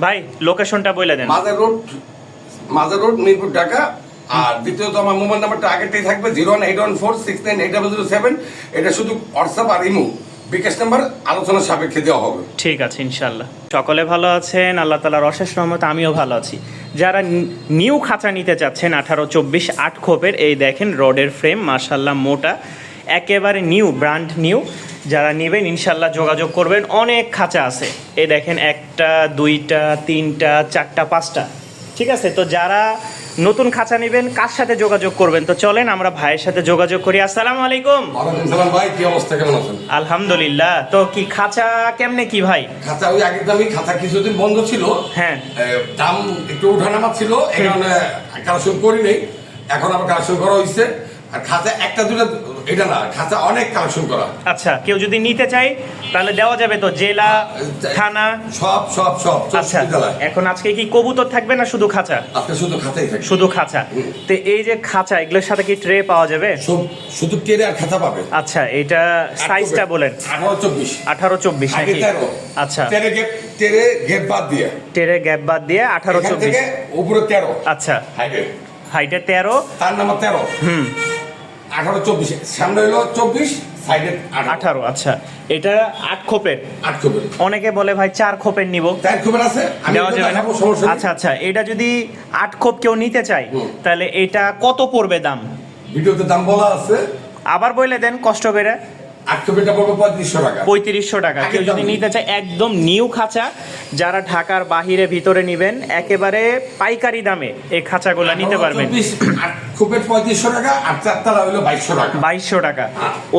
ভাই লোকেশনটা বলে দেন। মাজার রোড মিরপুর ঢাকা। আর দ্বিতীয়ত আমার মোবাইল নাম্বারটা আগেরটাই থাকবে 01814698007। এটা শুধু হোয়াটসঅ্যাপ আর ইমো, বিকাশ নাম্বার আলোচনা সাপেক্ষে দেওয়া হবে। ঠিক আছে ইনশাল্লাহ। সকলে ভালো আছেন, আল্লাহ তাআলার অশেষ রহমতে আমিও ভালো আছি। যারা নিউ খাঁচা নিতে চাচ্ছেন 18-24 8 খোপের, এই দেখেন রডের ফ্রেম মাশাল্লাহ মোটা, একেবারে নিউ, ব্র্যান্ড নিউ। যারা নেবেন ইনশাল্লাহ যোগাযোগ করবেন, অনেক খাঁচা আছে। এই দেখেন 1টা 2টা 3টা 4টা 5টা, ঠিক আছে। তো যারা নতুন খাঁচা নেবেন কার সাথে যোগাযোগ করবেন, তো চলেন আমরা ভাইয়ের সাথে যোগাযোগ করি। আসসালামু আলাইকুম। ওয়ালাইকুম সালাম ভাই, কি অবস্থা, কেমন আছেন? আলহামদুলিল্লাহ। তো কি খাঁচা কেমনে কি ভাই? খাঁচা ওই আগের দামই, খাঁচা কিছুদিন বন্ধ ছিল, হ্যাঁ দাম একটু ওঠানামা ছিল, এই কারণে কালেকশন করি নেই। এখন আবার কালেকশন করা হয়েছে। আর খাঁচা একটা দুটা এটা না, খাঁচা অনেক কালেকশন করা। আচ্ছা, কেউ যদি নিতে চায় তাহলে দেওয়া যাবে তো? জেলা, থানা সব সব সব। আচ্ছা, এখন আজকে কি কবুতর থাকবে না শুধু খাঁচা? আজকে শুধু খাঁচাই থাকবে। শুধু খাঁচা। তো এই যে খাঁচা, এগুলোর সাথে কি ট্রে পাওয়া যাবে? শুধু টেরে আর খাঁচা পাবে। আচ্ছা, এটা সাইজটা বলেন। 18-24। 18-24 নাকি? আচ্ছা, টেরে গ্যাপ বাদ দিয়ে, টেরে গ্যাপ বাদ দিয়ে 18-24 থেকে উপরে 13। আচ্ছা, হাইটে 13, তার নাম 13। 18-24, সামনে হলো 24, সাইডে 18। আচ্ছা, এটা 8 খোপের। 8 খোপের। অনেকে বলে ভাই 4 খোপের নিব, 4 খোপের আছে, আমি দেওয়া যাবে না? আচ্ছা আচ্ছা, এটা যদি 8 খোপ কেউ নিতে চায় তাহলে এটা কত পড়বে দাম? ভিডিওতে দাম বলা আছে, আবার বলে দেন কষ্ট করে। 8 খোপেরটা পড়বে 3500 টাকা। 3500 টাকা। কেউ যদি নিতে চায় একদম নিউ খাঁচা, যারা ঢাকার বাহিরে ভিতরে নেবেন একেবারে পাইকারি দামে এই খাঁচাগুলো নিতে পারবেন। 8 খোপের 3500 টাকা, আর 4 তলা হলো 2200 টাকা। 2200 টাকা।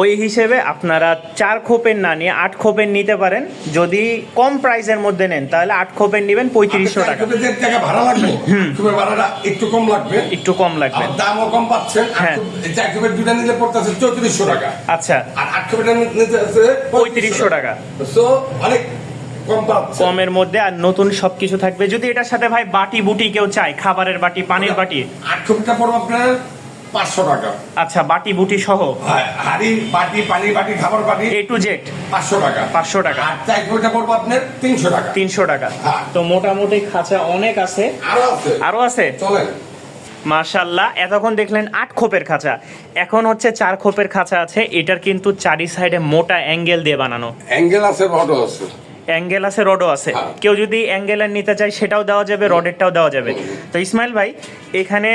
ওই হিসেবে আপনারা 4 খোপের না নিয়ে 8 খোপের নিতে পারেন। যদি কম প্রাইসের মধ্যে নেন তাহলে 8 খোপের নেবেন 3500 টাকা। 4 খোপের টাকা ভাড়া লাগবে, খোপের ভাড়াটা একটু কম লাগবে, একটু কম লাগবে, দামও কম পাচ্ছেন। হ্যাঁ, 4 খোপের দুটো নিলে পড়তেছে 3400 টাকা। আচ্ছা, আর 8 খোপেরটা নিতে আছে 3500 টাকা। সো অনেক কম পাচ্ছেন, কমের মধ্যে। আর নতুন সবকিছু থাকবে। যদি এটার সাথে ভাই বাটি বুটি কেউ চায়, খাবারের বাটি, পানির বাটি, 8 খোপটা পড়বে আপনার 500 টাকা। আচ্ছা, বাটি বুটি সহ, হাড়ি বাটি, পানির বাটি, খাবার বাটি, A to Z 500 টাকা। 500 টাকা। আর 4 খোপটা পড়বে আপনার 300 টাকা। 300 টাকা। হ্যাঁ। তো মোটামুটি খাঁচা অনেক আছে। আরো আছে, চলেন মাশাআল্লাহ। এতক্ষণ দেখলেন 8 খোপের খাঁচা, এখন হচ্ছে 4 খোপের খাঁচা আছে। এটার কিন্তু চারি সাইডে মোটা অ্যাঙ্গেল দিয়ে বানানো। অ্যাঙ্গেল আছে, রডও আছে। অ্যাঙ্গেল আছে, রডও আছে। কেউ যদি অ্যাঙ্গেলের নিতে চায় সেটাও দেওয়া যাবে, রডেরটাও দেওয়া যাবে। তো ইসমাইল ভাই, এখানে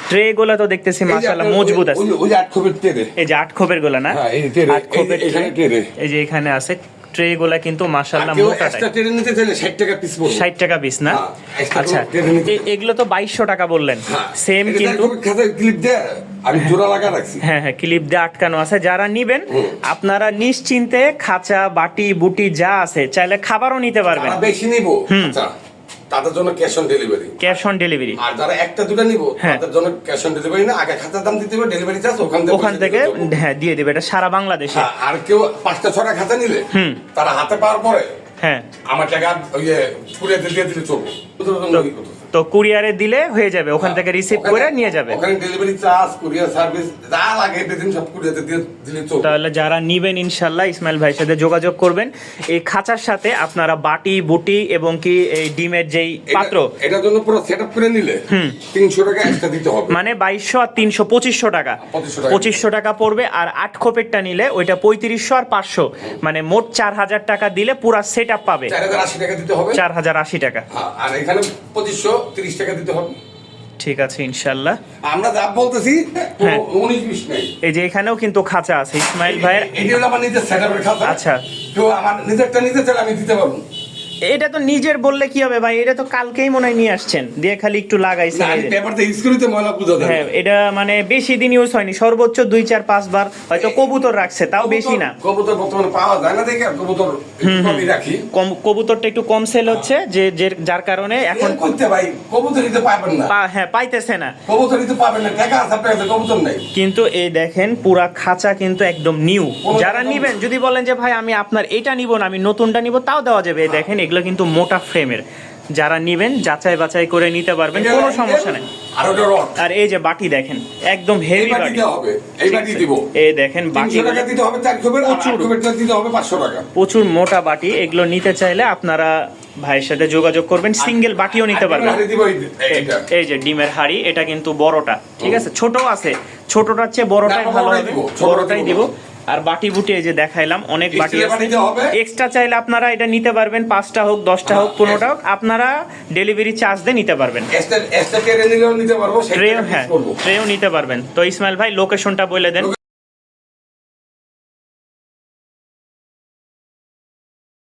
ট্রে গুলা তো দেখতেছি মাশাআল্লাহ মজবুত আছে। ওই যে 8 খোপের ট্রে, এই যে 8 খোপের গুলা না? হ্যাঁ, এই ট্রে, 8 খোপের এখানে ট্রে, এই যে এখানে আছে ট্রে গুলা কিন্তু মাশাআল্লাহ মোটা। একটা ট্রে নিতে চাইলে 60 টাকা পিস পড়বে। 60 টাকা পিস না? আচ্ছা, এগুলো তো 2200 টাকা বললেন। সেম কিন্তু খাতা ক্লিপ দিয়ে আমি জোড়া লাগা রাখছি। হ্যাঁ হ্যাঁ, ক্লিপ দিয়ে আটকানো আছে। যারা নিবেন আপনারা নিশ্চিন্তে খাঁচা বাটি বুটি যা আছে চাইলে খাবারও নিতে পারবেন। যারা বেশি নিব আচ্ছা, তাদের জন্য cash on delivery. Cash on delivery. আর যারা একটা দুটো নিব তাদের জন্য ক্যাশ অন ডেলিভারি না, আগে খাতার দাম দিতে হবে, ডেলিভারি চার্জ ওখান থেকে হ্যাঁ দিয়ে দেবে। এটা সারা বাংলাদেশে। আর কেউ 5টা 6টা খাতা নিলে তারা হাতে পাওয়ার পরে হ্যাঁ আমার টাকা ওই কুরিয়ারে দিয়ে দিলে চলবে। তো কুরিয়ারে দিলে হয়ে যাবে, ওখান থেকে রিসিভ করে নিয়ে যাবে। ওখানে ডেলিভারি চার্জ, কুরিয়ার সার্ভিস যা লাগে এভরিথিং সব কুরিয়ারে দিয়ে দিলে চলবে। তাহলে যারা নিবেন ইনশাআল্লাহ ইসমাইল ভাইয়ের সাথে যোগাযোগ করবেন। এই খাঁচার সাথে আপনারা বাটি বুটি এবং কি এই ডিমের যেই পাত্র, এটার জন্য পুরো সেটআপ করে নিলে 300 টাকা এক্সট্রা দিতে হবে। মানে 2200 আর 300 2500 টাকা। 2500 টাকা পড়বে। আর 8 খোপেরটা নিলে ওইটা 3500 আর 500, মানে মোট 4000 টাকা দিলে পুরো সেটআপ পাবে। 4080 টাকা দিতে হবে। 4080 টাকা। আর এখানে 2530 টাকা দিতে হবে। ঠিক আছে ইনশাআল্লাহ। আমরা যা বলতেছি 19-20 নাই। এই যে এখানেও কিন্তু খাঁচা আছে ইসমাইল ভাইয়ের। এটা হলো আমার নিজের সেটআপের খাঁচা। আচ্ছা, তো আমার নিজেরটা নিতে চাইলে আমি দিতে পারবো। এটা তো নিজের বললে কি হবে ভাই, এটা তো কালকেই মনে হয় নিয়ে আসছেন, দিয়ে খালি একটু লাগাইছেন। আমি পেপারটা ইউজ করিতে ময়লা বুঝা যায়। হ্যাঁ, এটা মানে বেশি দিন ইউজ হয়নি, সর্বোচ্চ 2-4-5 বার হয়তো কবুতর রাখছে, তাও বেশি না। কবুতর বর্তমানে পাওয়া যায় না দেখে কবুতর কমই রাখি। কবুতরটা একটু কম সেল হচ্ছে, যার কারণে এখন করতে ভাই কবুতর নিতে পারবেন না। হ্যাঁ, পাইতেছে না, কবুতর নিতে পারবেন না, টাকা আছে আপনার কাছে, কবুতর নাই। কিন্তু এই দেখেন পুরা খাঁচা কিন্তু একদম নিউ। যারা নিবেন, যদি বলেন যে ভাই আমি আপনার এটা নিব না, আমি নতুনটা নিব, তাও দেওয়া যাবে। এই দেখেন এগুলো কিন্তু মোটা ফ্রেমের। যারা নিবেন যাচাই বাছাই করে নিতে পারবেন, কোনো সমস্যা নেই। আর এই যে বাটি দেখেন একদম হেভি বাটি হবে। এই বাটি দিব। এই দেখেন বাটি 300 টাকা দিতে হবে, 4 খোপের, আর 8 খোপেরটা দিতে হবে 500 টাকা। প্রচুর মোটা বাটি। এগুলো নিতে চাইলে আপনারা ভাইয়ের সাথে যোগাযোগ করবেন, সিঙ্গেল বাটিও নিতে পারবেন। হাড়ি দিব এইটা। এই যে ডিমের হাড়ি, এটা কিন্তু বড়টা, ঠিক আছে, ছোট আছে, ছোটটার চেয়ে বড়টাই না, ভালো বড়টাই হবে, দিব, ছোটটা বড়টাই দিব দিব। আর বাটি বুটি এই যে দেখাইলাম, অনেক বাটি Extra আছে, বানিতে হবে? এক্সট্রা চাইলে আপনারা এটা নিতে পারবেন, 5টা হোক 10টা হোক 15টা হোক, আপনারা ডেলিভারি চার্জ দিয়ে নিতে পারবেন। এক্সট্রা ট্রে নিলেও নিতে পারবো, সেটা ট্রেও, fix হ্যাঁ করবো। ট্রেও নিতে পারবেন। তো ইসমাইল ভাই লোকেশনটা বলে দেন।